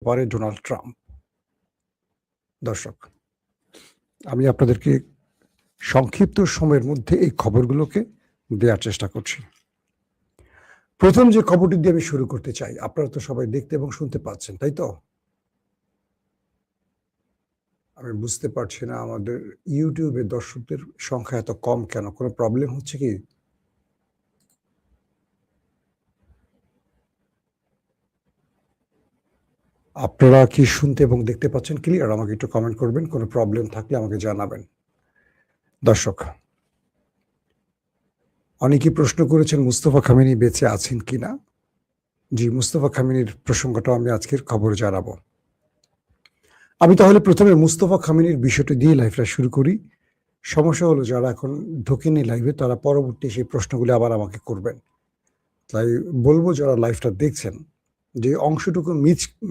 পারে Donald Trump. দর্শক, আমি আপনাদেরকে সংক্ষিপ্ত সময়ের মধ্যে এই খবরগুলোকে দেওয়ার চেষ্টা করছি। প্রথম যে খবরটি দিয়ে আমি শুরু করতে চাই, আপনারা তো সবাই দেখতে এবং শুনতে পাচ্ছেন, তাই তো? আমি বুঝতে পারছি না আমাদের ইউটিউবে দর্শকদের সংখ্যা এত কম কেন? কোনো প্রবলেম হচ্ছে কি? আপনারা কি শুনতে এবং দেখতে পাচ্ছেন ক্লিয়ার? আমাকে একটু কমেন্ট করবেন, কোনো প্রবলেম থাকলে আমাকে জানাবেন। দর্শক, অনেকেই প্রশ্ন করেছেন মুস্তফা খামেনি বেঁচে আছেন কিনা। জি, মুস্তফা খামেনির প্রসঙ্গটা আমি আজকের খবরে জানাবো। আমি তাহলে প্রথমে মুস্তফা খামেনির বিষয়টি দিয়ে লাইভটা শুরু করি। সমস্যা হলো যারা এখন ঢোকেনি লাইভে তারা পরবর্তী সেই প্রশ্নগুলি আবার আমাকে করবেন। তাই বলবো যারা লাইভটা দেখছেন যে অংশটুকু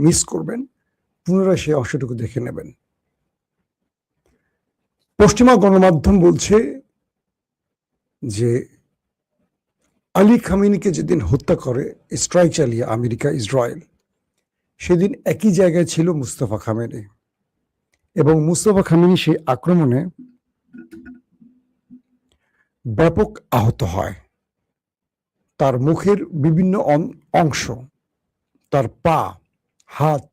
মিস করবেন, পুনরায় সেই অংশটুকু দেখে নেবেন। পশ্চিমা গণমাধ্যম বলছে যে আলী খামেনিকে যেদিন হত্যা করে স্ট্রাইক চালিয়ে আমেরিকা ইসরায়েল, সেদিন একই জায়গায় ছিল মুস্তফা খামেনি এবং মুস্তফা খামেনি সেই আক্রমণে ব্যাপক আহত হয়। তার মুখের বিভিন্ন অংশ, তার পা, হাত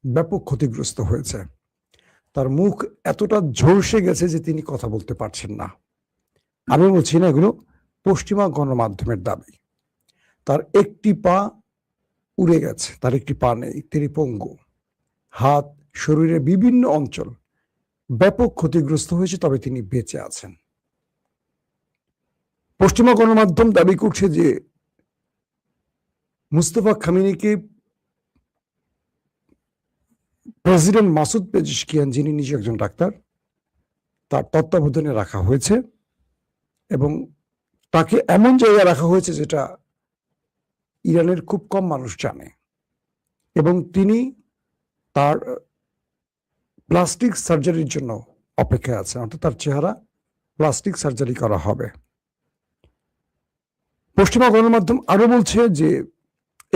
ব্যাপক ক্ষতিগ্রস্ত হয়েছে। তার মুখ এতটা ঝলসে গেছে যে তিনি কথা বলতে পারছেন না। আমি বলছি না, এগুলো পশ্চিমা গণমাধ্যমের দাবি। তার একটি পা উড়ে গেছে, তার একটি পা নেই, তিনি পঙ্গু। হাত, শরীরের বিভিন্ন অঞ্চল ব্যাপক ক্ষতিগ্রস্ত হয়েছে, তবে তিনি বেঁচে আছেন। পশ্চিমা গণমাধ্যম দাবি করছে যে মুস্তফা খামেনিকে প্রেসিডেন্ট মাসুদ পেজিশকিয়ান, যিনি নিজে একজন ডাক্তার, তার তত্ত্বাবধানে রাখা হয়েছে এবং তাকে এমন জায়গায় রাখা হয়েছে যেটা ইরানের খুব কম মানুষ জানে, এবং তিনি তার প্লাস্টিক সার্জারির জন্য অপেক্ষায় আছেন, অর্থাৎ তার চেহারা প্লাস্টিক সার্জারি করা হবে। পশ্চিমা গণমাধ্যম আরো বলছে যে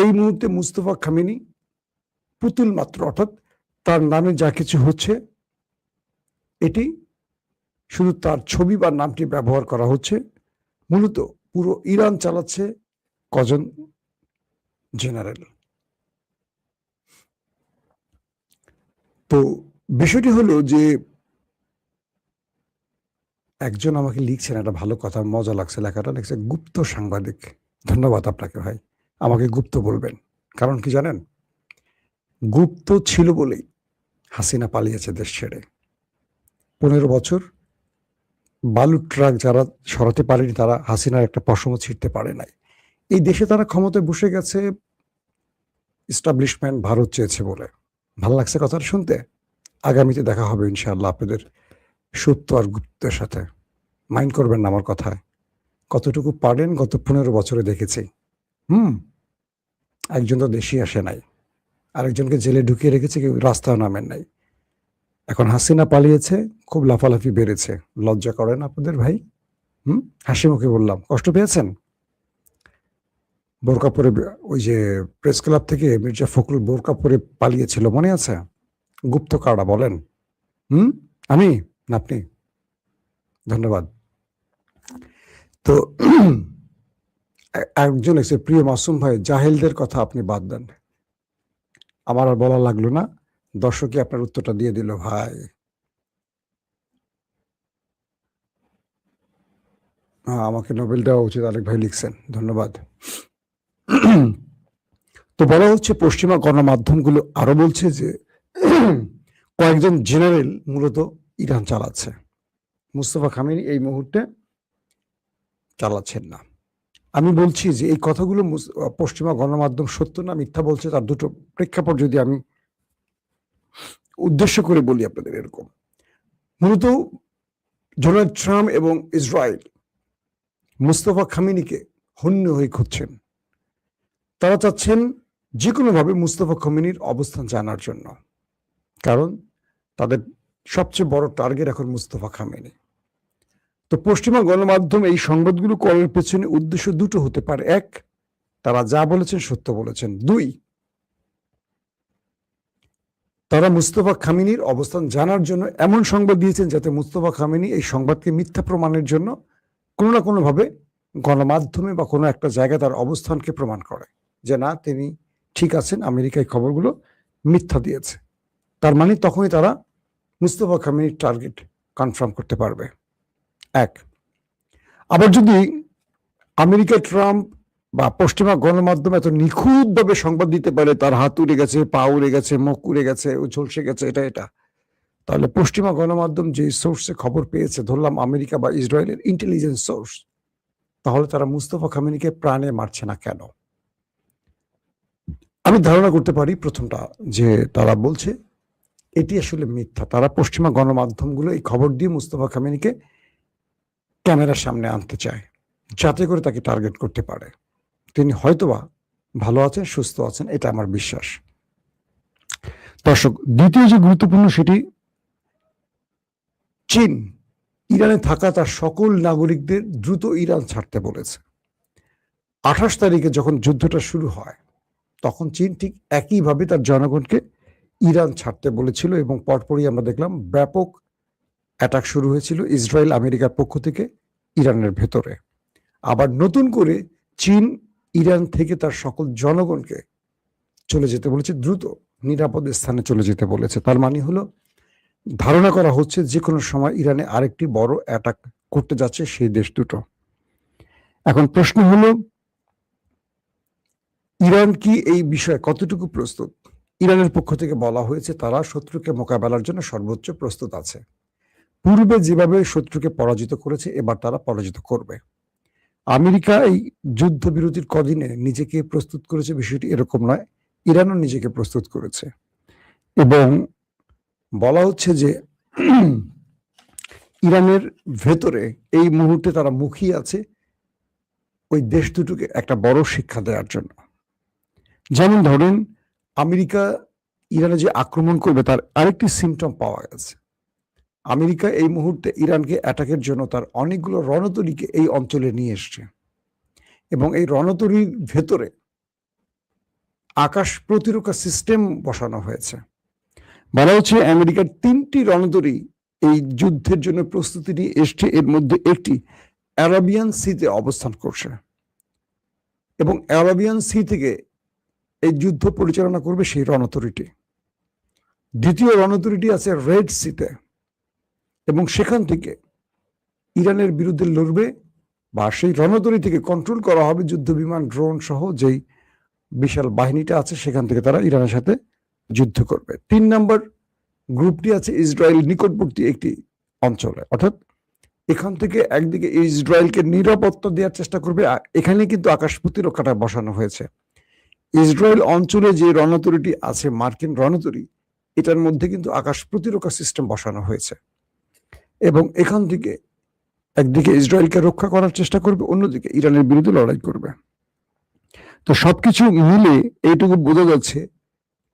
এই মুহূর্তে মুস্তফা খামেনি পুতুল মাত্র, অর্থাৎ তার নামে যা কিছু হচ্ছে এটি শুধু তার ছবি বা নামটি ব্যবহার করা হচ্ছে। মূলত পুরো ইরান চালাচ্ছে কজন জেনারেল। তো বিষয়টি হলো যে একজন আমাকে লিখছেন, একটা ভালো কথা, মজা লাগছে লেখাটা, লিখছে গুপ্ত সাংবাদিক। ধন্যবাদ আপনাকে ভাই, আমাকে গুপ্ত বলবেন। কারণ কি জানেন, গুপ্ত ছিল বলেই হাসিনা পালিয়েছে দেশ ছেড়ে। 15 বছর বালুর ট্রাক যারা সরাতে পারেনি তারা হাসিনার একটা পশমও ছিঁড়তে পারে নাই। এই দেশে তারা ক্ষমতায় বসে গেছে, এস্টাবলিশমেন্ট ভারত চেয়েছে বলে। ভালো লাগছে কথাটা শুনতে। আগামীতে দেখা হবে ইনশাআল্লাহ আপনাদের সত্য আর গুপ্তের সাথে। মাইন্ড করবেন না আমার কথায়। কতটুকু পারেন গত 15 বছরে দেখেছি। একজন তো দেশই আসে নাই, আরেকজনকে জেলে ঢুকিয়ে রেখেছে, কেউ রাস্তাও নামেন নাই। এখন হাসিনা পালিয়েছে, খুব লাফালাফি বেড়েছে। লজ্জা করেন আপনাদের ভাই? হাসি মুখে বললাম, কষ্ট পেয়েছেন? বোরকা পরে ওই যে প্রেস ক্লাব থেকে মির্জা ফখরুল বোরকা পরে পালিয়েছিল, মনে আছে? গুপ্ত কারা বলেন? আমি না আপনি? ধন্যবাদ। তো একজন এসে, প্রিয় মাসুম ভাই, জাহেলদের কথা আপনি বাদ দেন, আমার আর বলা লাগলো না, দর্শকই আপনার উত্তরটা দিয়ে দিল ভাই। আমাকে নোবেল দেওয়া উচিত, আরেক ভাই লিখছেন, ধন্যবাদ। তো বলা হচ্ছে, পশ্চিমা গণমাধ্যমগুলো আরো বলছে যে কয়েকজন জেনারেল মূলত ইরান চালাচ্ছে, মুস্তফা খামেনি এই মুহূর্তে চালাচ্ছেন না। আমি বলছি যে এই কথাগুলো পশ্চিমা গণমাধ্যম সত্য না মিথ্যা বলছে, তার দুটো প্রেক্ষাপট যদি আমি উদ্দেশ্য করে বলি আপনাদের। এরকম মূলত ডোনাল্ড ট্রাম্প এবং ইসরায়েল মুস্তফা খামেনিকে হন্য হয়ে খুঁজছেন। তারা চাচ্ছেন যে কোনোভাবে মুস্তফা খামেনির অবস্থান জানার জন্য, কারণ তাদের সবচেয়ে বড় টার্গেট এখন মুস্তফা খামেনি। তো পশ্চিমা গণমাধ্যম এই সংবাদগুলো করার পেছনে উদ্দেশ্য দুটো হতে পারে। এক, তারা যা বলেছেন সত্য বলেছেন। দুই, তারা মুস্তফা খামেনির অবস্থান জানার জন্য এমন সংবাদ দিয়েছেন যাতে মুস্তফা খামেনি এই সংবাদকে মিথ্যা প্রমাণের জন্য কোনো না কোনোভাবে গণমাধ্যমে বা কোনো একটা জায়গায় তার অবস্থানকে প্রমাণ করে যে না, তিনি ঠিক আছেন, আমেরিকায় খবরগুলো মিথ্যা দিয়েছে। তার মানে তখনই তারা মুস্তফা খামেনির টার্গেট কনফার্ম করতে পারবে। এক, আবার যদি আমেরিকা ট্রাম্প বা পশ্চিমা গণমাধ্যম এত নিখুঁতভাবে সংবাদ দিতে পারে, তার হাত উড়ে গেছে, পা উড়ে গেছে, মুখ উড়ে গেছে, ঝলসে গেছে, এটা, তাহলে পশ্চিমা গণমাধ্যম যে সোর্সে খবর পেয়েছে, ধরলাম আমেরিকা বা ইসরায়েলের ইন্টেলিজেন্স সোর্স, তাহলে তারা মুস্তফা খামেনিকে প্রাণে মারছে না কেন? আমি ধারণা করতে পারি প্রথমটা, যে তারা বলছে এটি আসলে মিথ্যা। তারা পশ্চিমা গণমাধ্যমগুলো এই খবর দিয়ে মুস্তফা খামেনিকে ক্যামেরার সামনে আনতে চায়, যাতে করে তাকে টার্গেট করতে পারে। তিনি হয়তোবা ভালো আছেন, সুস্থ আছেন, এটা আমার বিশ্বাস। দর্শক, দ্বিতীয় যে গুরুত্বপূর্ণ, সেটি চীন ইরানে থাকা তার সকল নাগরিকদের দ্রুত ইরান ছাড়তে বলেছে। 28 তারিখে যখন যুদ্ধটা শুরু হয়, তখন চীন ঠিক একইভাবে তার জনগণকে ইরান ছাড়তে বলেছিল, এবং পরপরই আমরা দেখলাম ব্যাপক অ্যাটাক শুরু হয়েছিল ইসরায়েল আমেরিকার পক্ষ থেকে ইরানের ভেতরে। আবার নতুন করে চীন ইরান থেকে তার সকল জনগণকে চলে যেতে বলেছে, দ্রুত নিরাপদ স্থানে চলে যেতে বলেছে। তার মানে হলো, ধারণা করা হচ্ছে যে কোনো সময় ইরানে আরেকটি বড় অ্যাটাক করতে যাচ্ছে সেই দেশ দুটো। এখন প্রশ্ন হলো, ইরান কি এই বিষয়ে কতটুকু প্রস্তুত? ইরানের পক্ষ থেকে বলা হয়েছে তারা শত্রুকে মোকাবেলার জন্য সর্বোচ্চ প্রস্তুত আছে। পূর্বে যেভাবে শত্রুকে পরাজিত করেছে, এবার তারা পরাজিত করবে। আমেরিকা এই যুদ্ধবিরতির কদিনে নিজেকে প্রস্তুত করেছে, বিষয়টি এরকম নয়, ইরানও নিজেকে প্রস্তুত করেছে। এবং বলা হচ্ছে যে ইরানের ভেতরে এই মুহূর্তে তারা মুখিয়ে আছে ওই দেশ দুটোকে একটা বড় শিক্ষা দেওয়ার জন্য। যেমন ধরেন, আমেরিকা ইরানে যে আক্রমণ করবে, তার আরেকটি সিমটম পাওয়া গেছে। আমেরিকা এই মুহূর্তে ইরানকে অ্যাটাকের জন্য তার অনেকগুলো রণতরীকে এই অঞ্চলে নিয়ে এসছে, এবং এই রণতরীর ভেতরে আকাশ প্রতিরক্ষা সিস্টেম বসানো হয়েছে। বলা হচ্ছে আমেরিকার 3টি রণতরী এই যুদ্ধের জন্য প্রস্তুতি নিয়ে এসছে। এর মধ্যে একটি অ্যারাবিয়ান সিতে অবস্থান করছে, এবং অ্যারাবিয়ান সি থেকে এই যুদ্ধ পরিচালনা করবে সেই রণতরীটি। দ্বিতীয় রণতরীটি আছে রেড সিতে, এবং সেখান থেকে ইরানের বিরুদ্ধে লড়বে, বা সেই রণতরী থেকে কন্ট্রোল করা হবে যুদ্ধ বিমান, ড্রোন সহ যেই বিশাল বাহিনীটা আছে, সেখান থেকে তারা ইরানের সাথে যুদ্ধ করবে। 3 নম্বর গ্রুপটি আছে ইসরায়েল নিকটবর্তী একটি অঞ্চলে, অর্থাৎ এখান থেকে একদিকে ইসরায়েলকে নিরাপত্তা দেওয়ার চেষ্টা করবে, এখানে কিন্তু আকাশ প্রতিরক্ষাটা বসানো হয়েছে। ইসরায়েল অঞ্চলে যে রণতরীটি আছে, মার্কিন রণতরী, এটার মধ্যে কিন্তু আকাশ প্রতিরক্ষা সিস্টেম বসানো হয়েছে, এবং এখান থেকে একদিকে ইসরায়েলকে রক্ষা করার চেষ্টা করবে, অন্যদিকে ইরানের বিরুদ্ধে লড়াই করবে। তো সবকিছু মিলে এইটুকু বোঝা যাচ্ছে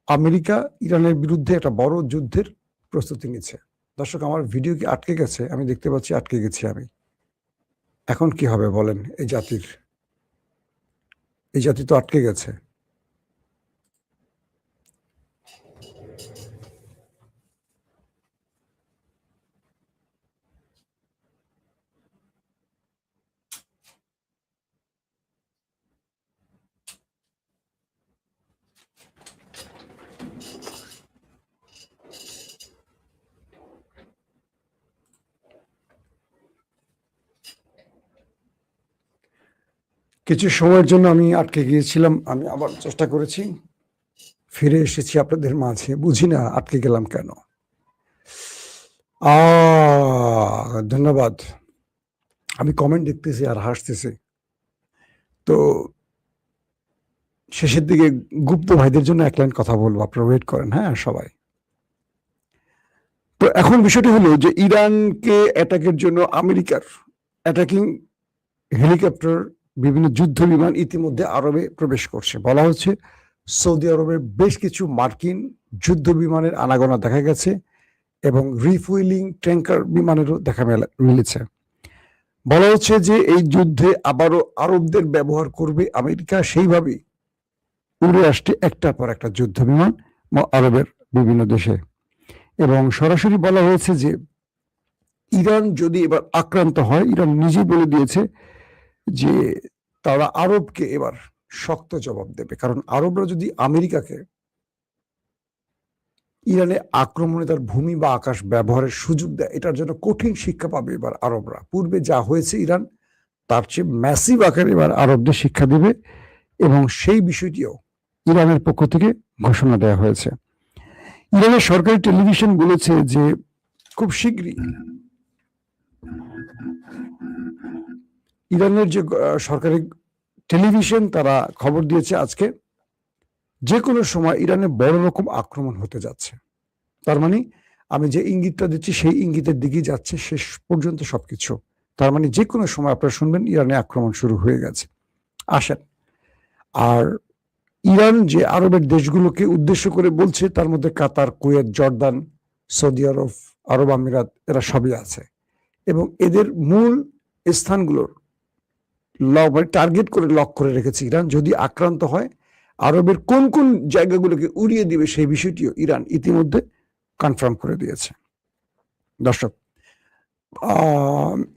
আমেরিকা ইরানের বিরুদ্ধে একটা বড় যুদ্ধের প্রস্তুতি নিচ্ছে। দর্শক, আমার ভিডিও কি আটকে গেছে? আমি দেখতে পাচ্ছি আটকে গেছি আমি। এখন কি হবে বলেন? এই জাতি তো আটকে গেছে। কিছু সময়ের জন্য আমি আটকে গিয়েছিলাম, আমি আবার চেষ্টা করেছি, ফিরে এসেছি আপনাদের মাঝে। বুঝি না আটকে গেলাম কেন। ধন্যবাদ। আমি কমেন্ট দেখতেছি আর হাসতেছি। তো শেষের দিকে গুপ্ত ভাইদের জন্য এক লাইন কথা বলবো, আপনারা ওয়েট করেন। হ্যাঁ সবাই। তো এখন বিষয়টি হলো যে ইরানকে অ্যাটাকের জন্য আমেরিকার অ্যাটাকিং হেলিকপ্টার, বিভিন্ন যুদ্ধ বিমান ইতিমধ্যে আরবে প্রবেশ করছে। বলা হচ্ছে সৌদি আরবের বেশ কিছু মার্কিন যুদ্ধ বিমানের আনাগোনা দেখা গেছে, এবং রিফুয়েলিং ট্যাঙ্কার বিমানেরও দেখা মিলেছে। বলা হচ্ছে যে এই যুদ্ধে আবারও আরবদের ব্যবহার করবে আমেরিকা, সেইভাবেই উড়ে আসছে একটার পর একটা যুদ্ধ বিমান আরবের বিভিন্ন দেশে, এবং সরাসরি বলা হয়েছে যে ইরান যদি এবার আক্রান্ত হয়, ইরান নিজেই বলে দিয়েছে যে তারা আরবকে এবার শক্ত জবাব দেবে, কারণ আরবরা যদি আমেরিকাকে ইরানে আক্রমণে তার ভূমি বা আকাশ ব্যবহারের সুযোগ দেয়, এটার জন্য কঠিন শিক্ষা পাবে এবার আরবরা। পূর্বে যা হয়েছে ইরান, তার চেয়ে ম্যাসিভ আকারে এবার আরবদের শিক্ষা দেবে, এবং সেই বিষয়টিও ইরানের পক্ষ থেকে ঘোষণা দেওয়া হয়েছে। ইরানের সরকারি টেলিভিশন বলেছে যে খুব শীঘ্রই ইরানের যে সরকারি টেলিভিশন, তারা খবর দিয়েছে আজকে যে কোনো সময় ইরানে বড় রকম আক্রমণ হতে যাচ্ছে। তার মানে আমি যে ইঙ্গিতটা দিচ্ছি সেই ইঙ্গিতের দিকেই যাচ্ছে শেষ পর্যন্ত সবকিছু। তার মানে যে কোনো সময় আপনারা শুনবেন ইরানে আক্রমণ শুরু হয়ে গেছে। আসেন, আর ইরান যে আরবের দেশগুলোকে উদ্দেশ্য করে বলছে, তার মধ্যে কাতার, কুয়েত, জর্দান, সৌদি আরব, আরব আমিরাত, এরা সবই আছে, এবং এদের মূল স্থানগুলোর টার্গেট করে লক করে রেখেছে ইরান। যদি আক্রান্ত হয়, আরবের কোন কোন জায়গাগুলোকে উড়িয়ে দিবে সেই বিষয়টিও ইরান ইতিমধ্যে কনফার্ম করে দিয়েছে। দর্শক,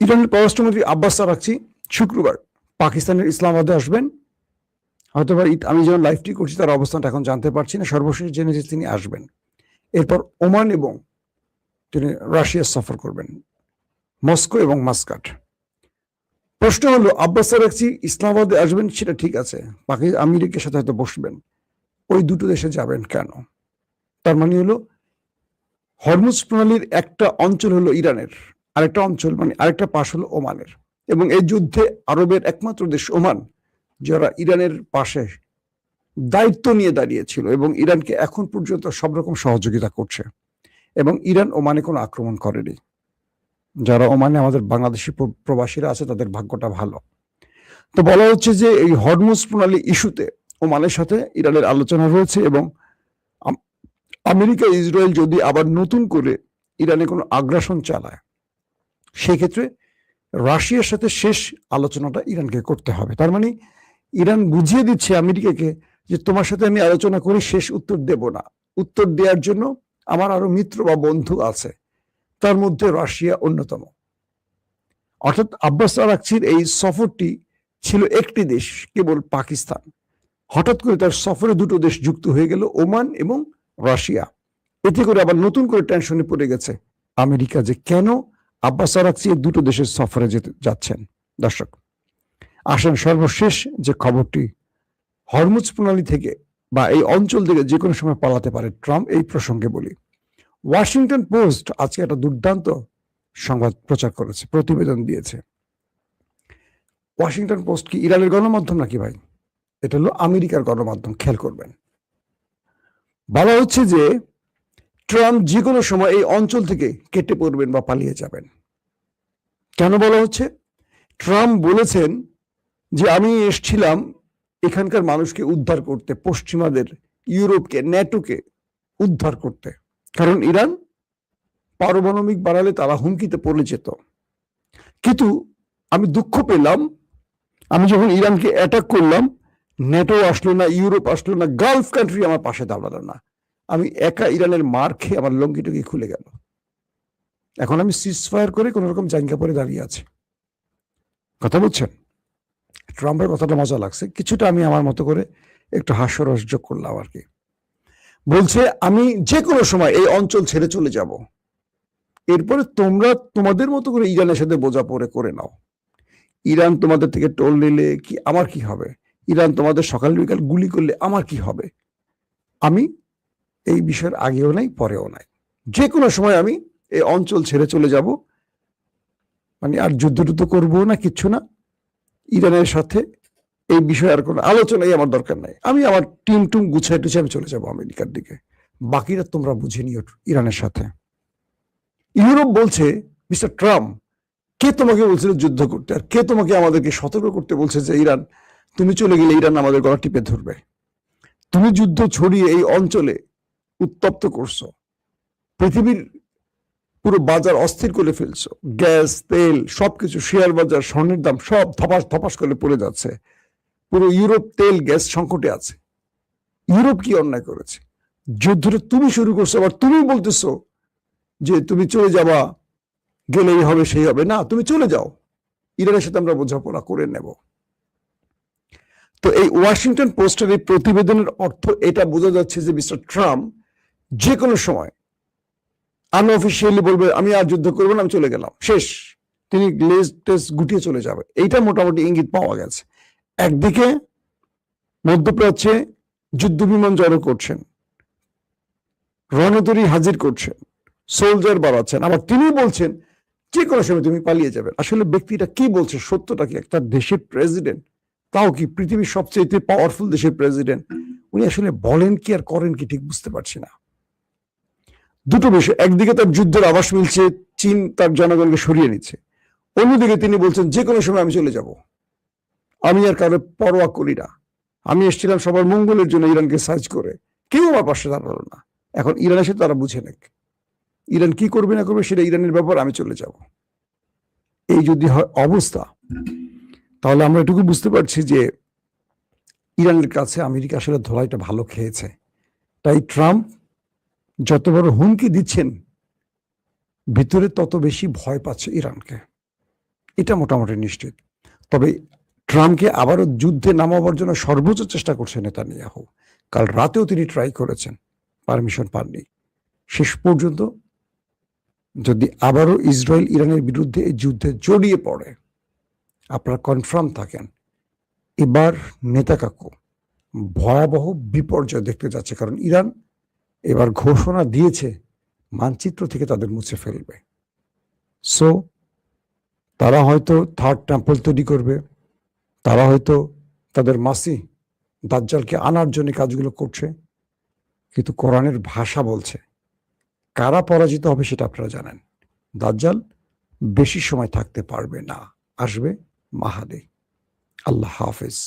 ইরানের পররাষ্ট্রমন্ত্রী আব্বাস আরাকচি শুক্রবার পাকিস্তানের ইসলামাবাদে আসবেন। হয়তোবা আমি যখন লাইভটি করছি তার অবস্থানটা এখন জানতে পারছি না, সর্বশেষ জেনেছি তিনি আসবেন। এরপর ওমান এবং তিনি রাশিয়া সফর করবেন, মস্কো এবং মাস্কাট। প্রশ্ন হলো, আব্বাস আরাকচি ইসলামাবাদে আসবেন সেটা ঠিক আছে, আমেরিকার সাথে হয়তো বসবেন, ওই দুটো দেশে যাবেন কেন? তার মানে হলো হরমুজ প্রণালীর একটা অঞ্চল হলো ইরানের, আরেকটা অঞ্চল মানে আরেকটা পাশ হলো ওমানের, এবং এই যুদ্ধে আরবের একমাত্র দেশ ওমান যারা ইরানের পাশে দায়িত্ব নিয়ে দাঁড়িয়েছিল এবং ইরানকে এখন পর্যন্ত সব রকম সহযোগিতা করছে, এবং ইরান ওমানে কোনো আক্রমণ করেনি। যারা ওমানে আমাদের বাংলাদেশি প্রবাসীরা আছে তাদের ভাগ্যটা ভালো। তো বলা হচ্ছে যে এই হরমুজ প্রণালী ইস্যুতে ওমানের সাথে ইরানের আলোচনা রয়েছে, এবং আমেরিকা ইসরায়েল যদি আবার নতুন করে ইরানে কোনো আগ্রাসন চালায়, সেক্ষেত্রে রাশিয়ার সাথে শেষ আলোচনাটা ইরানকে করতে হবে। তার মানে ইরান বুঝিয়ে দিচ্ছে আমেরিকাকে যে তোমার সাথে আমি আলোচনা করি, শেষ উত্তর দেব না। উত্তর দেওয়ার জন্য আমার আরো মিত্র বা বন্ধু আছে, তার মধ্যে রাশিয়া অন্যতম। অর্থাৎ আব্বাস আরাকচির এই সফরটি ছিল একটি দেশ, কেবল পাকিস্তান। হঠাৎ করে তার সফরে দুটো দেশ যুক্ত হয়ে গেল, ওমান এবং রাশিয়া। এতে করে আবার নতুন করে টেনশনে পড়ে গেছে আমেরিকা যে কেন আব্বাস আরাকচি এই দুটো দেশের সফরে যাচ্ছেন। দর্শক, আসেন সর্বশেষ যে খবরটি, হরমুজ প্রণালী থেকে বা এই অঞ্চল থেকে যে কোনো সময় পালাতে পারে ট্রাম্প, এই প্রসঙ্গে বলি। ওয়াশিংটন পোস্ট আজকে একটা দুর্দান্ত সংবাদ প্রচার করেছে, প্রতিবেদন দিয়েছে। ওয়াশিংটন পোস্ট কি ইরানের গণমাধ্যম নাকি ভাই? এটা হলো আমেরিকার গণমাধ্যম, খেয়াল করবেন। বলা হচ্ছে যে ট্রাম্প যে কোনো সময় এই অঞ্চল থেকে কেটে পড়বেন বা পালিয়ে যাবেন। কেন বলা হচ্ছে? ট্রাম্প বলেছেন যে আমি এসেছিলাম এখানকার মানুষকে উদ্ধার করতে, পশ্চিমাদের, ইউরোপকে, ন্যাটোকে উদ্ধার করতে, কারণ ইরান পারমাণবিক বাড়ালে তারা হুমকিতে পড়ে যেত। কিন্তু আমি দুঃখ পেলাম, আমি যখন ইরানকে অ্যাটাক করলাম, ন্যাটো আসলো না, ইউরোপ আসলো না, গালফ কান্ট্রি আমার পাশে দাঁড়ালো না, আমি একা ইরানের মার খেয়ে আমার লঙ্গিটুকি খুলে গেল। এখন আমি সিজ ফায়ার করে কোন রকম জায়গা পরে দাঁড়িয়ে আছি। কথা বলছেন? ট্রাম্পের কথাটা মজা লাগছে, কিছুটা আমি আমার মতো করে একটু হাস্যরস যোগ করলাম আর কি। বলছে আমি যে কোনো সময় এই অঞ্চল ছেড়ে চলে যাব, এরপরে তোমরা তোমাদের মতো করে ইরানের সাথে বোঝাপড়া করে নাও। ইরান তোমাদের থেকে টোল নিলে কি আমার কি হবে? ইরান তোমাদের সকাল বিকাল গুলি করলে আমার কি হবে? আমি এই বিষয়ের আগেও নাই পরেও নাই, যে কোনো সময় আমি এই অঞ্চল ছেড়ে চলে যাব, মানে আর যুদ্ধ টুদ্ধ করবো না, কিচ্ছু না। ইরানের সাথে এই বিষয়ে আর কোনো আলোচনাই আমার দরকার নাই। আমি আমার টিম টুম গুছাই টুছে আমি চলে যাবো আমেরিকার দিকে, বাকিরা তোমরা বুঝে নিও ইরানের সাথে। ইউরোপ বলছে, মিস্টার ট্রাম্প, কে তোমাকে বলছিল যুদ্ধ করতে, আর কে তোমাকে আমাদেরকে সতর্ক করতে বলছে যে ইরান, তুমি চলে গেলে ইরান আমাদের গলা টিপে ধরবে? তুমি যুদ্ধ ছড়িয়ে এই অঞ্চলে উত্তপ্ত করছো, পৃথিবীর পুরো বাজার অস্থির করে ফেলছো, গ্যাস, তেল, সবকিছু, শেয়ার বাজার, স্বর্ণের দাম সব ধপাস ধপাস করে পড়ে যাচ্ছে। পুরো ইউরোপ তেল গ্যাস সংকটে আছে। ইউরোপ কি অন্যায় করেছে? যুদ্ধটা তুমি শুরু করছো, আবার তুমি বলতেছো যে তুমি চলে যাবা, গেলেই হবে সেই হবে। না, তুমি চলে যাও, ইরানের সাথে আমরা বোঝাপড়া করে নেব। তো এই ওয়াশিংটন পোস্টের এই প্রতিবেদনের অর্থ এটা বোঝা যাচ্ছে যে মিস্টার ট্রাম্প যে কোনো সময় আনঅফিসিয়ালি বলবে আমি আর যুদ্ধ করবো না, আমি চলে গেলাম, শেষ। তিনি লেজ টেস গুটিয়ে চলে যাবে, এইটা মোটামুটি ইঙ্গিত পাওয়া গেছে। একদিকে মধ্যপ্রাচ্যে যুদ্ধ বিমান জড়ো করছেন, রণতরী হাজির করছেন, সোলজার বাড়াচ্ছেন, আবার তিনি বলছেন যে কোনো সময় তুমি পালিয়ে যাবেন। আসলে ব্যক্তিটা কি বলছে, সত্যটা কি? একটা দেশের প্রেসিডেন্ট, তাও কি পৃথিবীর সবচেয়ে পাওয়ারফুল দেশের প্রেসিডেন্ট, উনি আসলে বলেন কি আর করেন কি ঠিক বুঝতে পারছি না। দুটো বিষয়, একদিকে তার যুদ্ধের আভাস মিলছে, চীন তার জনগণকে সরিয়ে নিচ্ছে, অন্যদিকে তিনি বলছেন যে কোনো সময় আমি চলে যাব, আমি আর কারো পরোয়া করি না, আমি এসেছিলাম সবার মঙ্গলের জন্য ইরানকে সার্চ করে, কেউ আমার পাশে দাঁড়ালো না, এখন ইরান এসে তারা বুঝে নেক, ইরান কি করবে না করবে সেটা ইরানের ব্যাপার, আমি চলে যাব। এই যদি হয় অবস্থা, তাহলে আমরা এটুকু বুঝতে পারছি যে ইরানের কাছে আমেরিকা আসলে ধোলাইটা ভালো খেয়েছে। তাই ট্রাম্প যত বড় হুমকি দিচ্ছেন, ভিতরে তত বেশি ভয় পাচ্ছে ইরানকে, এটা মোটামুটি নিশ্চিত। তবে ট্রাম্পকে আবারও যুদ্ধে নামাবার জন্য সর্বোচ্চ চেষ্টা করছে নেতানিয়াহু। কাল রাতেও তিনি ট্রাই করেছেন, পারমিশন পাননি। শেষ পর্যন্ত যদি আবারও ইসরায়েল ইরানের বিরুদ্ধে এই যুদ্ধে জড়িয়ে পড়ে, আপনারা কনফার্ম থাকেন এবার নেতা কাকু ভয়াবহ বিপর্যয় দেখতে যাচ্ছে, কারণ ইরান এবার ঘোষণা দিয়েছে মানচিত্র থেকে তাদের মুছে ফেলবে। সো তারা হয়তো থার্ড টেম্পল তৈরি করবে, তারা হয়তো তাদের মাসি দাজ্জালকে আনার জন্য কাজগুলো করছে, কিন্তু কোরআনের ভাষা বলছে কারা পরাজিত হবে সেটা আপনারা জানেন। দাজ্জাল বেশি সময় থাকতে পারবে না, আসবে মাহাদি। আল্লাহ হাফেজ।